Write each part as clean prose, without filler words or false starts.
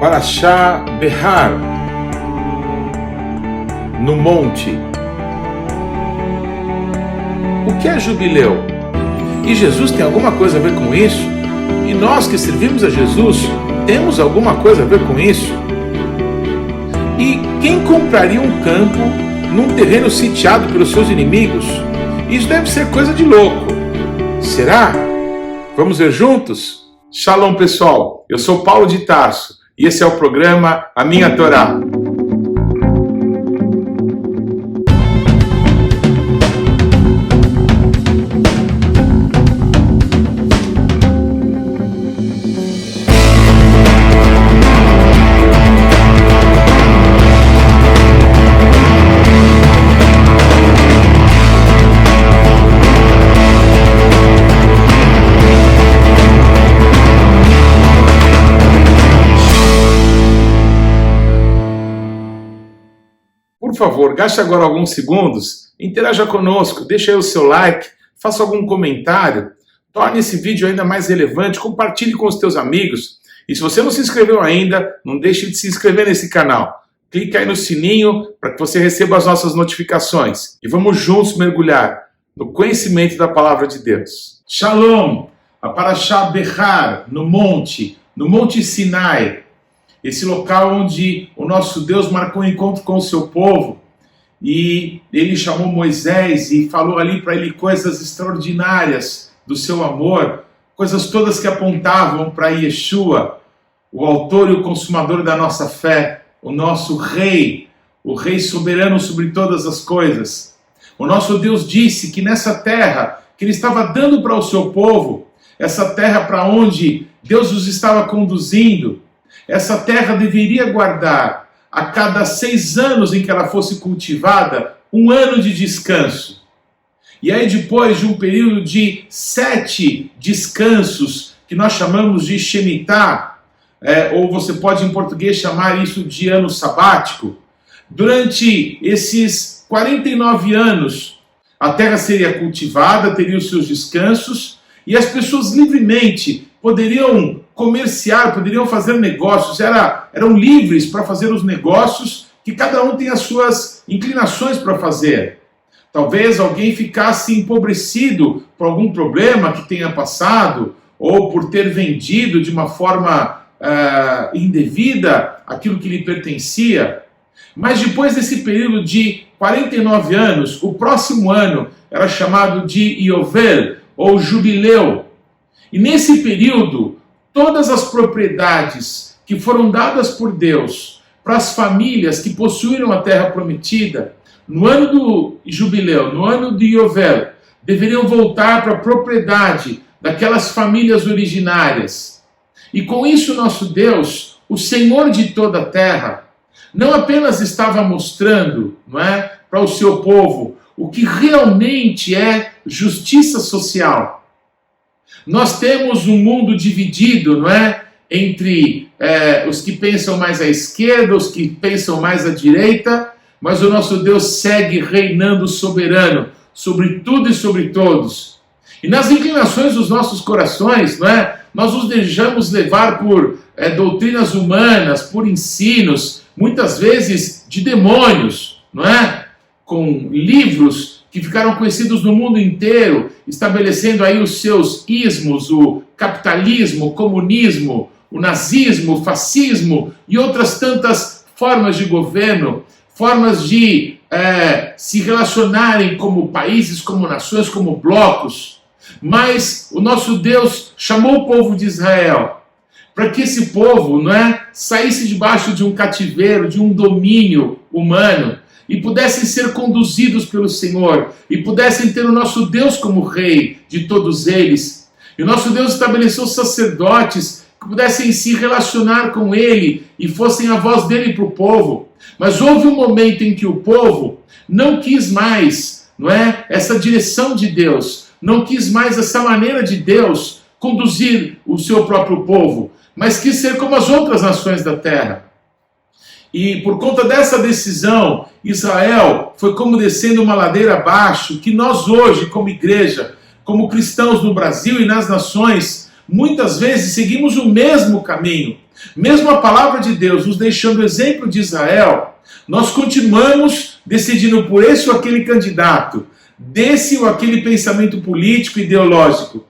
Parashá Behar, no monte. O que é jubileu? E Jesus tem alguma coisa a ver com isso? E nós que servimos a Jesus, temos alguma coisa a ver com isso? E quem compraria um campo num terreno sitiado pelos seus inimigos? Isso deve ser coisa de louco. Será? Vamos ver juntos? Shalom, pessoal. Eu sou Paulo de Tarso e esse é o programa A Minha Torá. Por favor, gaste agora alguns segundos, interaja conosco, deixe aí o seu like, faça algum comentário, torne esse vídeo ainda mais relevante, compartilhe com os teus amigos. E se você não se inscreveu ainda, não deixe de se inscrever nesse canal. Clique aí no sininho para que você receba as nossas notificações. E vamos juntos mergulhar no conhecimento da Palavra de Deus. Shalom! A Parashá Behar, no Monte Sinai. Esse local onde o nosso Deus marcou um encontro com o seu povo e ele chamou Moisés e falou ali para ele coisas extraordinárias do seu amor, coisas todas que apontavam para Yeshua, o autor e o consumador da nossa fé, o nosso rei, o rei soberano sobre todas as coisas. O nosso Deus disse que nessa terra que ele estava dando para o seu povo, essa terra para onde Deus os estava conduzindo, essa terra deveria guardar, a cada 6 anos em que ela fosse cultivada, 1 ano de descanso. E aí depois de um período de 7 descansos, que nós chamamos de Shemitah, ou você pode em português chamar isso de ano sabático, durante esses 49 anos, a terra seria cultivada, teria os seus descansos, e as pessoas livremente poderiam comerciar, poderiam fazer negócios, eram livres para fazer os negócios que cada um tem as suas inclinações para fazer. Talvez alguém ficasse empobrecido por algum problema que tenha passado, ou por ter vendido de uma forma indevida aquilo que lhe pertencia. Mas depois desse período de 49 anos, o próximo ano era chamado de Yovel, ou Jubileu. E nesse período, todas as propriedades que foram dadas por Deus para as famílias que possuíram a terra prometida, no ano do Jubileu, no ano de Yovel, deveriam voltar para a propriedade daquelas famílias originárias. E com isso nosso Deus, o Senhor de toda a terra, não apenas estava mostrando, para o seu povo o que realmente é justiça social. Nós temos um mundo dividido, entre os que pensam mais à esquerda, os que pensam mais à direita, mas o nosso Deus segue reinando soberano sobre tudo e sobre todos. E nas inclinações dos nossos corações, nós nos deixamos levar por doutrinas humanas, por ensinos, muitas vezes de demônios, com livros que ficaram conhecidos no mundo inteiro, estabelecendo aí os seus ismos, o capitalismo, o comunismo, o nazismo, o fascismo e outras tantas formas de governo, formas de se relacionarem como países, como nações, como blocos. Mas o nosso Deus chamou o povo de Israel para que esse povo saísse debaixo de um cativeiro, de um domínio humano, e pudessem ser conduzidos pelo Senhor, e pudessem ter o nosso Deus como rei de todos eles. E o nosso Deus estabeleceu sacerdotes que pudessem se relacionar com ele e fossem a voz dele para o povo. Mas houve um momento em que o povo não quis mais, essa direção de Deus, não quis mais essa maneira de Deus conduzir o seu próprio povo, mas quis ser como as outras nações da terra. E por conta dessa decisão, Israel foi como descendo uma ladeira abaixo, que nós hoje, como igreja, como cristãos no Brasil e nas nações, muitas vezes seguimos o mesmo caminho. Mesmo a palavra de Deus nos deixando o exemplo de Israel, nós continuamos decidindo por esse ou aquele candidato, desse ou aquele pensamento político, ideológico.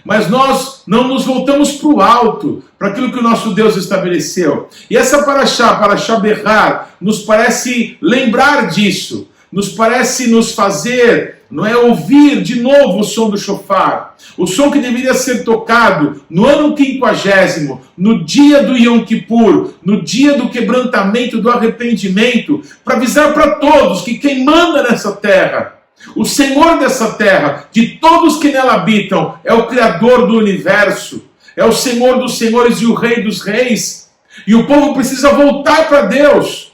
Mas nós não nos voltamos para o alto, para aquilo que o nosso Deus estabeleceu. E essa Parashá Berrar, nos parece lembrar disso, nos parece nos fazer, não é, ouvir de novo o som do shofar, o som que deveria ser tocado no ano 50º, no dia do Yom Kippur, no dia do quebrantamento, do arrependimento, para avisar para todos que quem manda nessa terra, o Senhor dessa terra, de todos que nela habitam, é o Criador do universo, é o Senhor dos senhores e o Rei dos reis, e o povo precisa voltar para Deus.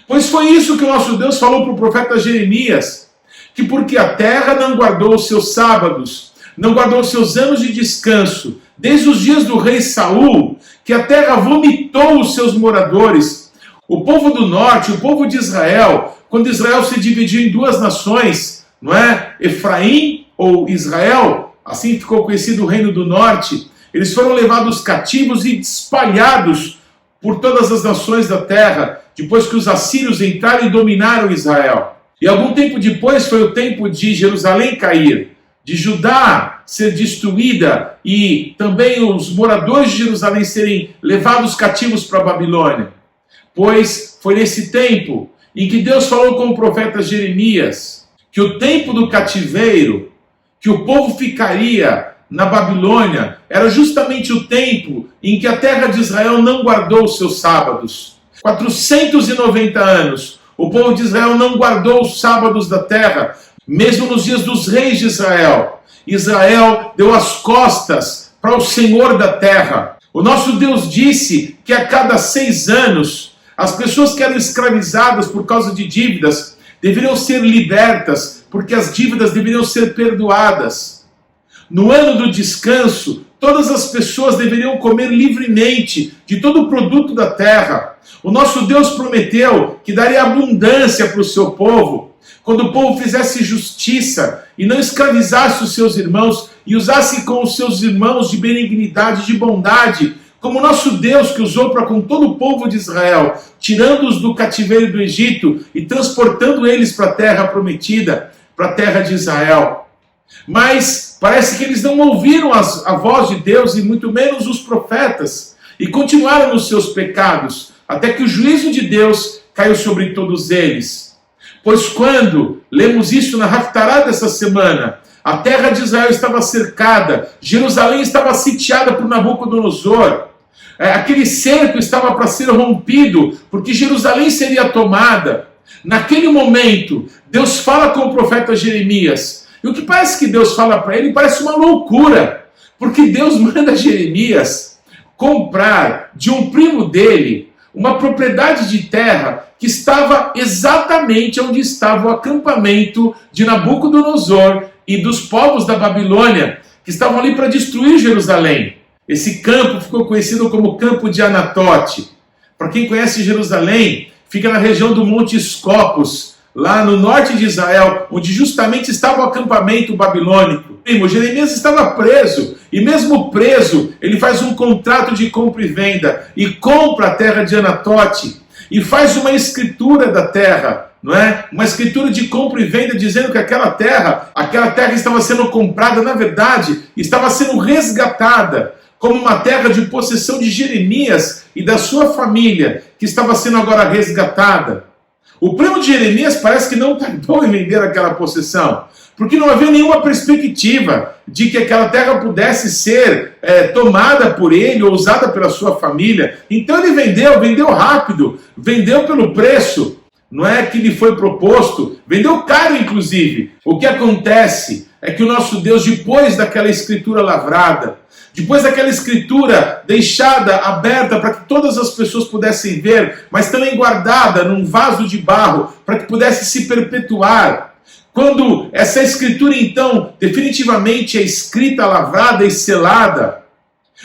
Pois foi isso que o nosso Deus falou para o profeta Jeremias, que porque a terra não guardou os seus sábados, não guardou os seus anos de descanso, desde os dias do rei Saul, que a terra vomitou os seus moradores. O povo do norte, o povo de Israel, quando Israel se dividiu em duas nações, não é? Efraim ou Israel, assim ficou conhecido o reino do norte, eles foram levados cativos e espalhados por todas as nações da terra, depois que os assírios entraram e dominaram Israel. E algum tempo depois foi o tempo de Jerusalém cair, de Judá ser destruída e também os moradores de Jerusalém serem levados cativos para a Babilônia. Pois foi nesse tempo em que Deus falou com o profeta Jeremias que o tempo do cativeiro, que o povo ficaria na Babilônia, era justamente o tempo em que a terra de Israel não guardou os seus sábados. 490 anos, o povo de Israel não guardou os sábados da terra, mesmo nos dias dos reis de Israel. Israel deu as costas para o Senhor da terra. O nosso Deus disse que a cada 6 anos, as pessoas que eram escravizadas por causa de dívidas deveriam ser libertas, porque as dívidas deveriam ser perdoadas. No ano do descanso, todas as pessoas deveriam comer livremente de todo o produto da terra. O nosso Deus prometeu que daria abundância para o seu povo, quando o povo fizesse justiça e não escravizasse os seus irmãos e usasse com os seus irmãos de benignidade, de bondade, como o nosso Deus que usou para com todo o povo de Israel, tirando-os do cativeiro do Egito e transportando eles para a terra prometida, para a terra de Israel. Mas parece que eles não ouviram a voz de Deus e muito menos os profetas e continuaram nos seus pecados, até que o juízo de Deus caiu sobre todos eles. Pois quando lemos isso na Haftará dessa semana, a terra de Israel estava cercada, Jerusalém estava sitiada por Nabucodonosor, aquele cerco estava para ser rompido, porque Jerusalém seria tomada. Naquele momento, Deus fala com o profeta Jeremias, e o que parece que Deus fala para ele parece uma loucura, porque Deus manda Jeremias comprar de um primo dele uma propriedade de terra que estava exatamente onde estava o acampamento de Nabucodonosor e dos povos da Babilônia, que estavam ali para destruir Jerusalém. Esse campo ficou conhecido como Campo de Anatote. Para quem conhece Jerusalém, fica na região do Monte Escopos, lá no norte de Israel, onde justamente estava o acampamento babilônico. Jeremias estava preso, e mesmo preso, ele faz um contrato de compra e venda, e compra a terra de Anatote, e faz uma escritura da terra, não é? Uma escritura de compra e venda, dizendo que aquela terra estava sendo comprada, na verdade, estava sendo resgatada, como uma terra de possessão de Jeremias e da sua família, que estava sendo agora resgatada. O primo de Jeremias parece que não tardou em vender aquela possessão, porque não havia nenhuma perspectiva de que aquela terra pudesse ser tomada por ele ou usada pela sua família. Então ele vendeu rápido, vendeu pelo preço, não é, que lhe foi proposto, vendeu caro inclusive. O que acontece é que o nosso Deus, depois daquela escritura lavrada, depois daquela escritura deixada aberta para que todas as pessoas pudessem ver, mas também guardada num vaso de barro para que pudesse se perpetuar, quando essa escritura então definitivamente é escrita, lavrada e selada,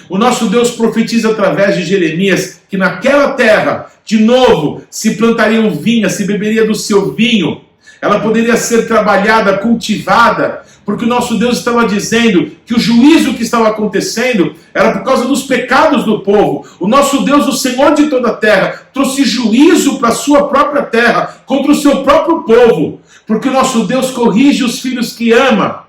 o nosso Deus profetiza através de Jeremias que naquela terra, de novo, se plantariam vinhas, se beberia do seu vinho. ela poderia ser trabalhada, cultivada, porque o nosso Deus estava dizendo que o juízo que estava acontecendo era por causa dos pecados do povo. O nosso Deus, o Senhor de toda a terra, trouxe juízo para a sua própria terra, contra o seu próprio povo, porque o nosso Deus corrige os filhos que ama.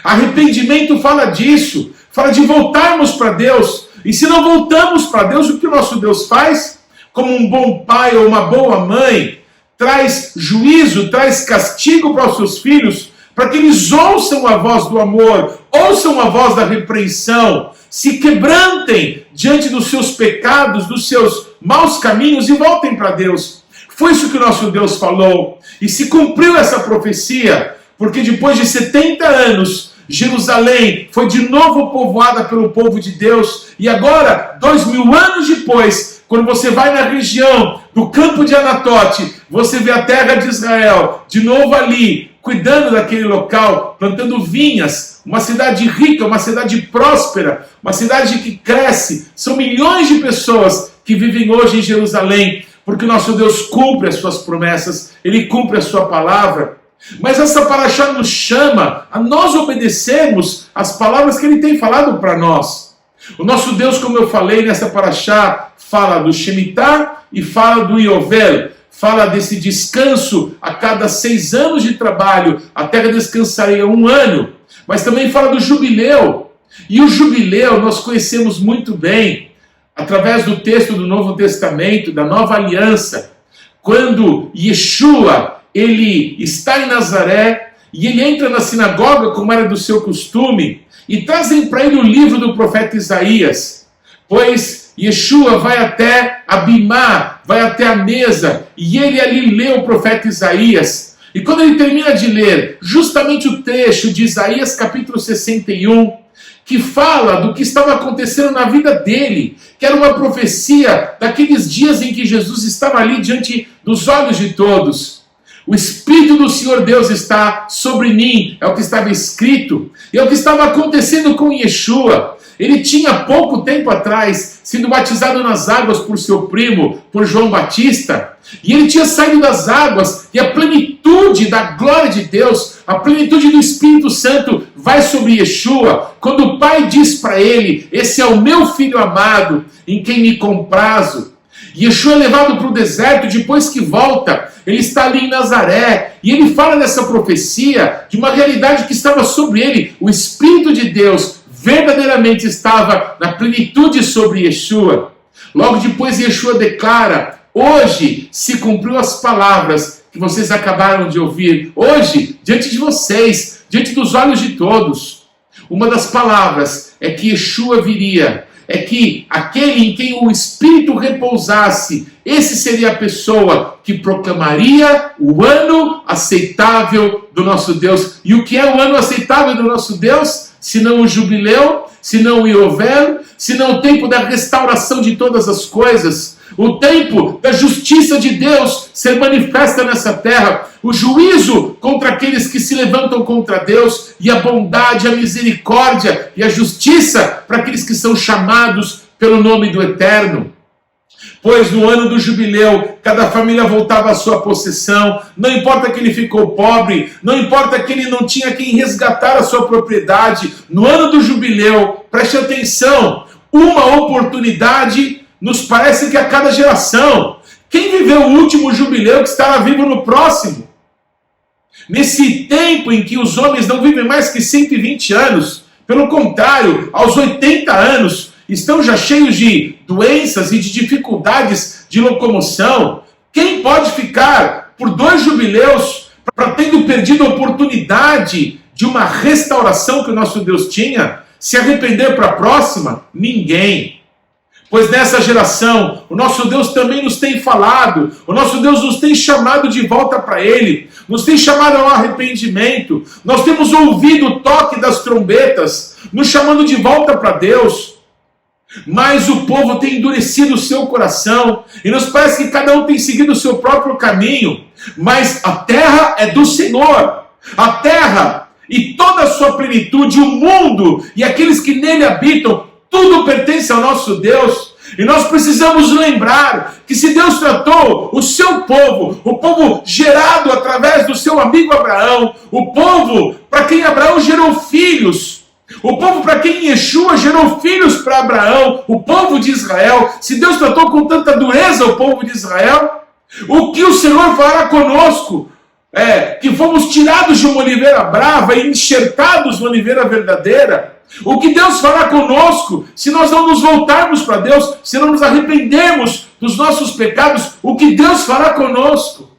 Arrependimento fala disso, fala de voltarmos para Deus. E se não voltamos para Deus, o que o nosso Deus faz? Como um bom pai ou uma boa mãe, traz juízo, traz castigo para os seus filhos, para que eles ouçam a voz do amor, ouçam a voz da repreensão, se quebrantem diante dos seus pecados, dos seus maus caminhos e voltem para Deus. Foi isso que o nosso Deus falou. E se cumpriu essa profecia, porque depois de 70 anos, Jerusalém foi de novo povoada pelo povo de Deus. E agora, 2000 anos depois, quando você vai na região do campo de Anatote, você vê a terra de Israel, de novo ali, cuidando daquele local, plantando vinhas, uma cidade rica, uma cidade próspera, uma cidade que cresce. São milhões de pessoas que vivem hoje em Jerusalém, porque o nosso Deus cumpre as suas promessas, Ele cumpre a sua palavra. Mas essa paraxá nos chama a nós obedecermos as palavras que Ele tem falado para nós. O nosso Deus, como eu falei nessa paraxá, fala do Shemitah e fala do Yovel. Fala desse descanso a cada 6 anos de trabalho, a terra descansaria 1 ano, mas também fala do jubileu. E o jubileu nós conhecemos muito bem, através do texto do Novo Testamento, da Nova Aliança, quando Yeshua, ele está em Nazaré, e ele entra na sinagoga, como era do seu costume, e trazem para ele o livro do profeta Isaías, pois Yeshua vai até Abimá, vai até a mesa, e ele ali lê o profeta Isaías. E quando ele termina de ler justamente o trecho de Isaías capítulo 61, que fala do que estava acontecendo na vida dele, que era uma profecia daqueles dias em que Jesus estava ali diante dos olhos de todos. O Espírito do Senhor Deus está sobre mim, é o que estava escrito, e é o que estava acontecendo com Yeshua. Ele tinha pouco tempo atrás sido batizado nas águas por seu primo, por João Batista, e ele tinha saído das águas, e a plenitude da glória de Deus, a plenitude do Espírito Santo vai sobre Yeshua, quando o Pai diz para ele: esse é o meu filho amado, em quem me comprazo. Yeshua é levado para o deserto, depois que volta, ele está ali em Nazaré, e ele fala dessa profecia, de uma realidade que estava sobre ele. O Espírito de Deus verdadeiramente estava na plenitude sobre Yeshua. Logo depois Yeshua declara: hoje se cumpriu as palavras que vocês acabaram de ouvir, hoje, diante de vocês, diante dos olhos de todos. Uma das palavras é que Yeshua viria, é que aquele em quem o Espírito repousasse, esse seria a pessoa que proclamaria o ano aceitável do nosso Deus. E o que é o ano aceitável do nosso Deus? Se não o jubileu, se não o Yovel, se não o tempo da restauração de todas as coisas, o tempo da justiça de Deus ser manifesta nessa terra, o juízo contra aqueles que se levantam contra Deus, e a bondade, a misericórdia e a justiça para aqueles que são chamados pelo nome do Eterno. Pois no ano do jubileu, cada família voltava à sua possessão, não importa que ele ficou pobre, não importa que ele não tinha quem resgatar a sua propriedade. No ano do jubileu, preste atenção, uma oportunidade nos parece que a cada geração. Quem viveu o último jubileu que estará vivo no próximo? Nesse tempo em que os homens não vivem mais que 120 anos, pelo contrário, aos 80 anos, estão já cheios de doenças e de dificuldades de locomoção. Quem pode ficar por 2 jubileus para, tendo perdido a oportunidade de uma restauração que o nosso Deus tinha, se arrepender para a próxima? Ninguém. Pois nessa geração, o nosso Deus também nos tem falado, o nosso Deus nos tem chamado de volta para Ele, nos tem chamado ao arrependimento. Nós temos ouvido o toque das trombetas, nos chamando de volta para Deus. Mas o povo tem endurecido o seu coração, e nos parece que cada um tem seguido o seu próprio caminho. Mas a terra é do Senhor, a terra e toda a sua plenitude, o mundo e aqueles que nele habitam, tudo pertence ao nosso Deus. E nós precisamos lembrar que se Deus tratou o seu povo, o povo gerado através do seu amigo Abraão, o povo para quem Abraão gerou filhos, o povo para quem Yeshua gerou filhos para Abraão, o povo de Israel, se Deus tratou com tanta dureza o povo de Israel, o que o Senhor fará conosco? Que fomos tirados de uma oliveira brava e enxertados na oliveira verdadeira. O que Deus fará conosco se nós não nos voltarmos para Deus, se não nos arrependermos dos nossos pecados? O que Deus fará conosco?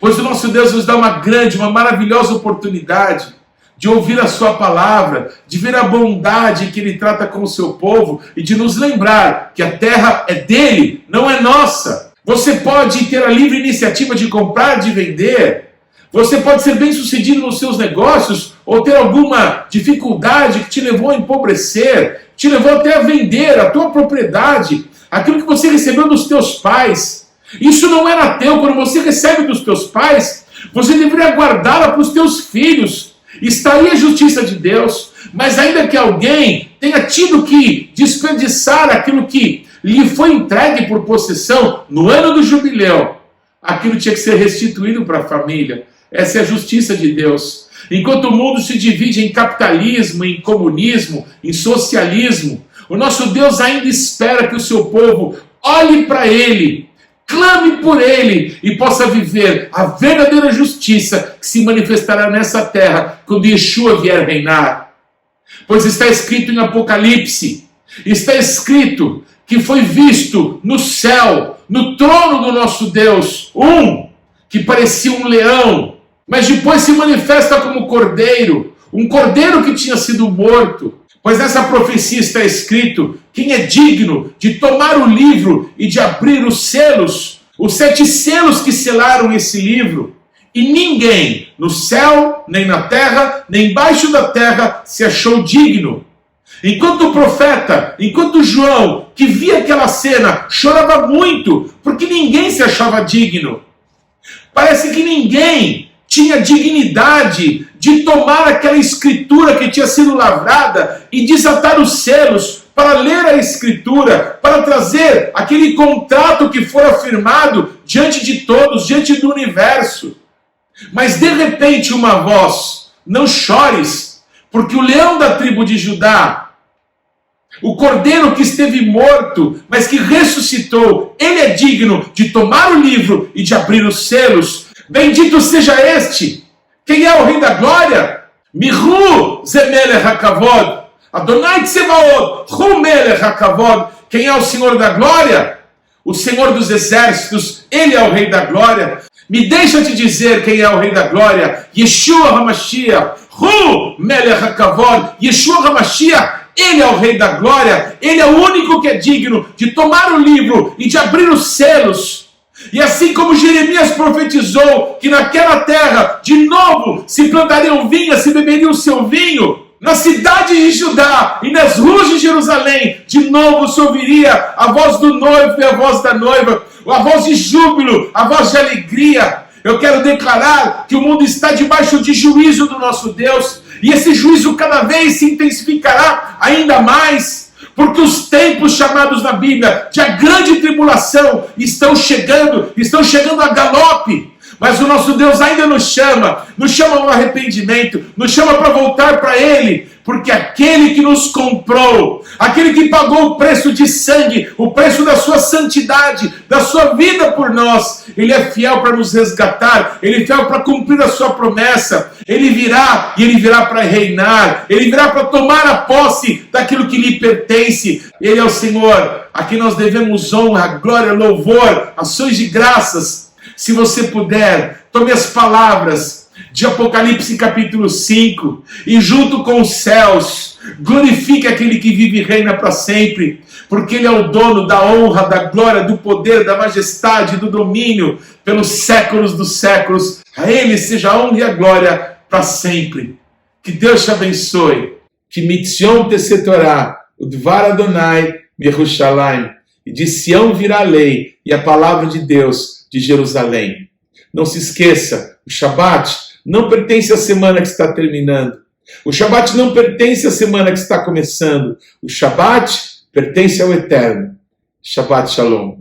Pois o nosso Deus nos dá uma grande, uma maravilhosa oportunidade de ouvir a sua palavra, de ver a bondade que Ele trata com o seu povo e de nos lembrar que a terra é dele, não é nossa. Você pode ter a livre iniciativa de comprar, de vender. Você pode ser bem sucedido nos seus negócios ou ter alguma dificuldade que te levou a empobrecer, te levou até a vender a tua propriedade, aquilo que você recebeu dos teus pais. Isso não era teu. Quando você recebe dos teus pais, você deveria guardá-la para os teus filhos. Está aí a justiça de Deus. Mas ainda que alguém tenha tido que desperdiçar aquilo que lhe foi entregue por possessão no ano do jubileu, aquilo tinha que ser restituído para a família. Essa é a justiça de Deus. Enquanto o mundo se divide em capitalismo, em comunismo, em socialismo, o nosso Deus ainda espera que o seu povo olhe para Ele, clame por Ele e possa viver a verdadeira justiça que se manifestará nessa terra quando Yeshua vier reinar. Pois está escrito em Apocalipse, está escrito que foi visto no céu, no trono do nosso Deus, que parecia um leão, mas depois se manifesta como cordeiro, um cordeiro que tinha sido morto. Pois nessa profecia está escrito: quem é digno de tomar o livro e de abrir os selos, os 7 selos que selaram esse livro? E ninguém no céu, nem na terra, nem embaixo da terra se achou digno. Enquanto o profeta, enquanto João, que via aquela cena, chorava muito, porque ninguém se achava digno. Parece que ninguém tinha dignidade de tomar aquela escritura que tinha sido lavrada e desatar os selos para ler a escritura, para trazer aquele contrato que foi afirmado diante de todos, diante do universo. Mas de repente uma voz: não chores, porque o leão da tribo de Judá, o cordeiro que esteve morto, mas que ressuscitou, ele é digno de tomar o livro e de abrir os selos. Bendito seja este. Quem é o Rei da Glória? Mihu Zemelech HaKavod. Adonai Tsevaot, Hu Melech HaKavod. Quem é o Senhor da Glória? O Senhor dos Exércitos, Ele é o Rei da Glória. Me deixa te dizer quem é o Rei da Glória. Yeshua HaMashiach, Hu Melech HaKavod. Yeshua HaMashiach, Ele é o Rei da Glória. Ele é o único que é digno de tomar o livro e de abrir os selos. E assim como Jeremias profetizou que naquela terra, de novo, se plantariam vinhas, se beberiam o seu vinho, na cidade de Judá e nas ruas de Jerusalém, de novo se ouviria a voz do noivo e a voz da noiva, a voz de júbilo, a voz de alegria. Eu quero declarar que o mundo está debaixo de juízo do nosso Deus, e esse juízo cada vez se intensificará ainda mais, porque os tempos chamados na Bíblia de a grande tribulação estão chegando a galope. Mas o nosso Deus ainda nos chama ao arrependimento, nos chama para voltar para Ele, porque aquele que nos comprou, aquele que pagou o preço de sangue, o preço da sua santidade, da sua vida por nós, Ele é fiel para nos resgatar, Ele é fiel para cumprir a sua promessa. Ele virá, e Ele virá para reinar, Ele virá para tomar a posse daquilo que lhe pertence. Ele é o Senhor a quem nós devemos honra, glória, louvor, ações de graças. Se você puder, tome as palavras de Apocalipse capítulo 5 e junto com os céus, glorifique aquele que vive e reina para sempre, porque Ele é o dono da honra, da glória, do poder, da majestade, do domínio pelos séculos dos séculos. A Ele seja a honra e a glória para sempre. Que Deus te abençoe. Que Mitzion Tesetorá, o Dvar Adonai, Yerushalayim. E de Sião virá a lei e a palavra de Deus de Jerusalém. Não se esqueça, o Shabat não pertence à semana que está terminando. O Shabat não pertence à semana que está começando. O Shabat pertence ao Eterno. Shabbat Shalom.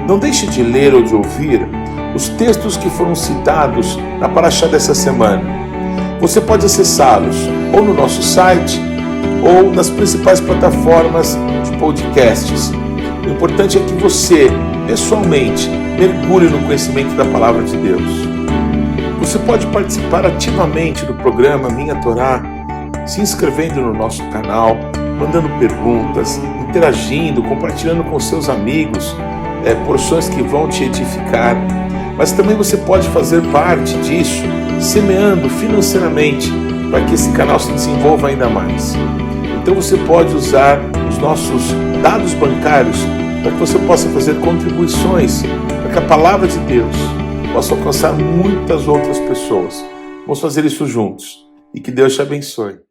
Não deixe de ler ou de ouvir os textos que foram citados na Parashá dessa semana. Você pode acessá-los ou no nosso site ou nas principais plataformas de podcasts. O importante é que você, pessoalmente, mergulhe no conhecimento da Palavra de Deus. Você pode participar ativamente do programa Minha Torá, se inscrevendo no nosso canal, mandando perguntas, interagindo, compartilhando com seus amigos, porções que vão te edificar. Mas também você pode fazer parte disso, semeando financeiramente, para que esse canal se desenvolva ainda mais. Então você pode usar os nossos dados bancários para que você possa fazer contribuições para que a Palavra de Deus possa alcançar muitas outras pessoas. Vamos fazer isso juntos. E que Deus te abençoe.